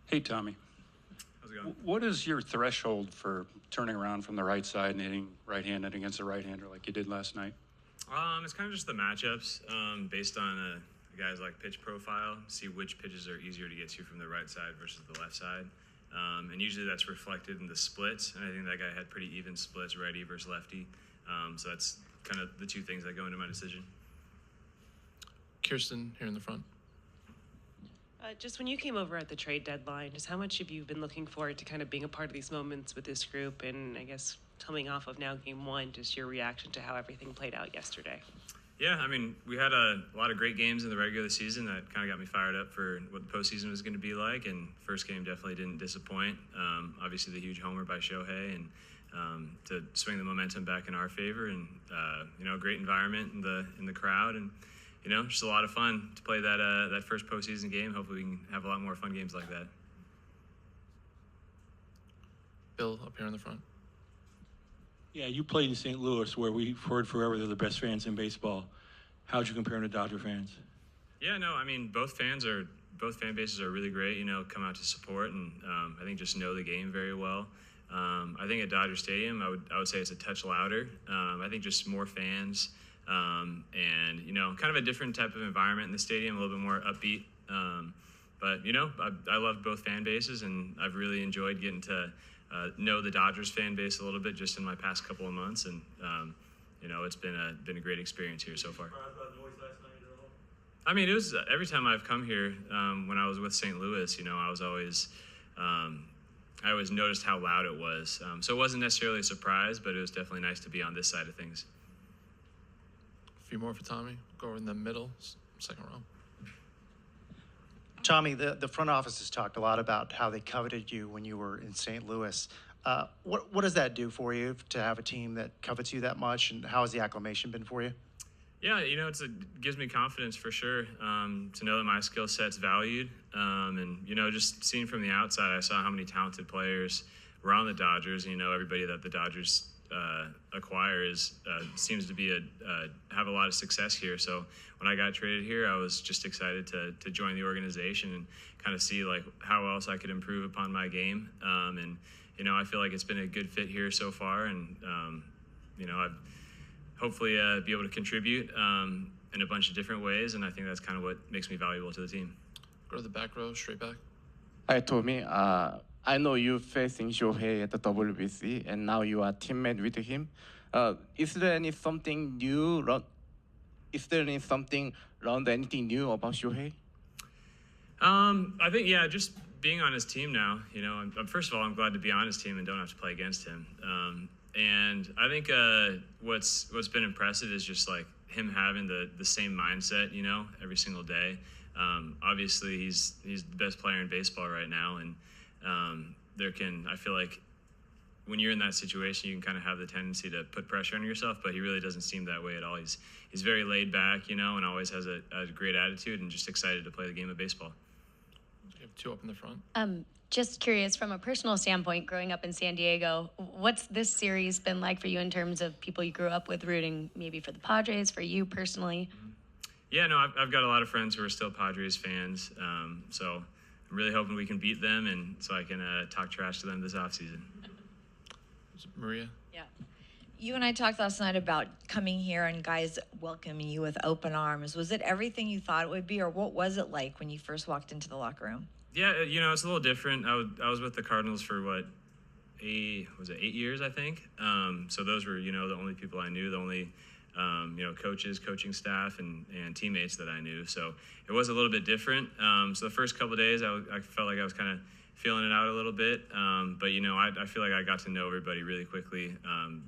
Hey, Tommy. How's it going? What is your threshold for turning around from the right side and hitting right-handed against a right-hander like you did last night? It's kind of just the matchups based on the guy's like pitch profile. See which pitches are easier to get to from the right side versus the left side, and usually that's reflected in the splits. And I think that guy had pretty even splits, righty versus lefty. So that's kind of the two things that go into my decision. Kirsten here in the front. Just when you came over at the trade deadline, just how much have you been looking forward to kind of being a part of these moments with this group? And I guess coming off of now game one, just your reaction to how everything played out yesterday? Yeah, I mean, we had a lot of great games in the regular season that kind of got me fired up for what the postseason was going to be like. And first game definitely didn't disappoint. Obviously, the huge homer by Shohei and to swing the momentum back in our favor. And great environment in the crowd and. Just a lot of fun to play that first postseason game. Hopefully we can have a lot more fun games like that. Bill, up here in the front. Yeah, you played in St. Louis, where we've heard forever they're the best fans in baseball. How'd you compare them to Dodger fans? Yeah, no, I mean, both fan bases are really great, come out to support and I think just know the game very well. I think at Dodger Stadium, I would say it's a touch louder. I think just more fans. And kind of a different type of environment in the stadium, a little bit more upbeat. But I love both fan bases, and I've really enjoyed getting to know the Dodgers fan base a little bit just in my past couple of months, and it's been a great experience here so far. I mean, it was every time I've come here when I was with St. Louis. I was always. I always noticed how loud it was, so it wasn't necessarily a surprise, but it was definitely nice to be on this side of things. A few more for Tommy. Go over in the middle, second row. Tommy, the front office has talked a lot about how they coveted you when you were in St. Louis. What does that do for you to have a team that covets you that much, and how has the acclimation been for you? Yeah, it gives me confidence for sure to know that my skill set's valued. And, just seeing from the outside, I saw how many talented players were on the Dodgers. Everybody that the Dodgers acquire seems to be have a lot of success here. So when I got traded here, I was just excited to join the organization and kind of see like how else I could improve upon my game. And I feel like it's been a good fit here so far, and I've hopefully be able to contribute in a bunch of different ways, and I think that's kind of what makes me valuable to the team. Go to the back row, straight back. Hi, Tommy. I know you facing Shohei at the WBC, and now you are teammate with him. Is there anything new about Shohei? I think just being on his team now. First of all, I'm glad to be on his team and don't have to play against him. And I think what's been impressive is just like him having the same mindset, every single day. Obviously, he's the best player in baseball right now, and I feel like when you're in that situation, you can kind of have the tendency to put pressure on yourself, but he really doesn't seem that way at all. He's very laid back, and always has a great attitude and just excited to play the game of baseball. We have two up in the front. Just curious, from a personal standpoint, growing up in San Diego, what's this series been like for you in terms of people you grew up with rooting maybe for the Padres, for you personally? Yeah, no, I've got a lot of friends who are still Padres fans, so I'm really hoping we can beat them, and so I can talk trash to them this offseason. Maria? Yeah. You and I talked last night about coming here and guys welcoming you with open arms. Was it everything you thought it would be, or what was it like when you first walked into the locker room? Yeah, it's a little different. I was with the Cardinals for 8 years, I think. So those were, the only people I knew, the only, coaches, coaching staff, and teammates that I knew. So it was a little bit different. So the first couple of days, I felt like I was kind of feeling it out a little bit. But, I feel like I got to know everybody really quickly.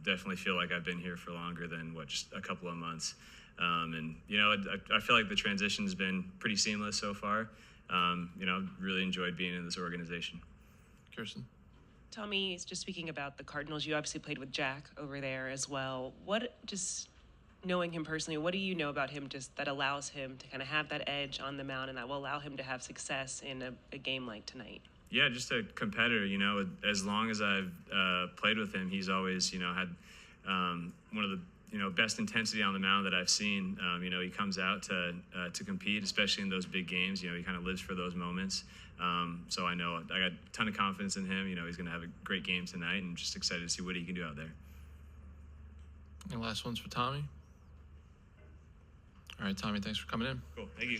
Definitely feel like I've been here for longer than, just a couple of months. And, I feel like the transition's been pretty seamless so far. Really enjoyed being in this organization. Kirsten? Tommy, just speaking about the Cardinals, you obviously played with Jack over there as well. Just knowing him personally, what do you know about him just that allows him to kind of have that edge on the mound and that will allow him to have success in a game like tonight? Yeah, just a competitor. As long as I've played with him, he's always, had one of the best intensity on the mound that I've seen. He comes out to compete, especially in those big games. He kind of lives for those moments. So I know I got a ton of confidence in him. He's going to have a great game tonight, and just excited to see what he can do out there. And last one's for Tommy. All right, Tommy, thanks for coming in. Cool. Thank you.